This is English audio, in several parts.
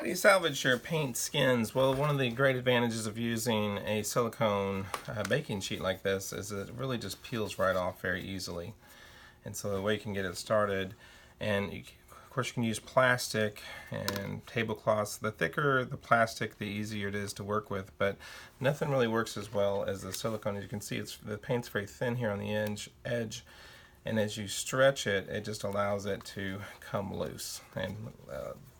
How do you salvage your paint skins? Well, one of the great advantages of using a silicone baking sheet like this is that it really just peels right off very easily. And so the way you can get it started, and of course you can use plastic and tablecloths. The thicker the plastic, the easier it is to work with, but nothing really works as well as the silicone. As you can see, the paint's very thin here on the edge, and as you stretch it, it just allows it to come loose, and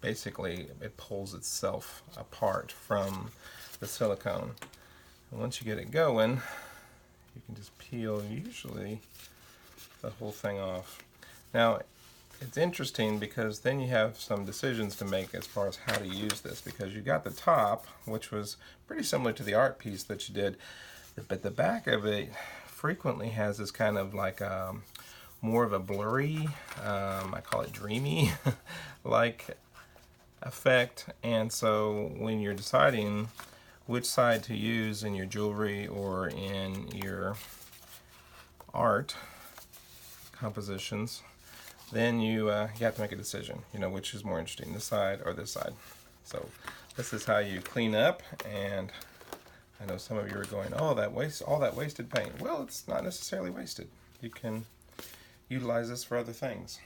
basically it pulls itself apart from the silicone. And once you get it going, you can just peel usually the whole thing off. Now it's interesting because then you have some decisions to make as far as how to use this, because you got the top, which was pretty similar to the art piece that you did, but the back of it frequently has this kind of like more of a blurry, I call it dreamy like effect. And so when you're deciding which side to use in your jewelry or in your art compositions, then you have to make a decision, which is more interesting, this side or this side. So this is how you clean up, and I know some of you are going, oh, all that wasted paint. Well, it's not necessarily wasted. You can utilize this for other things.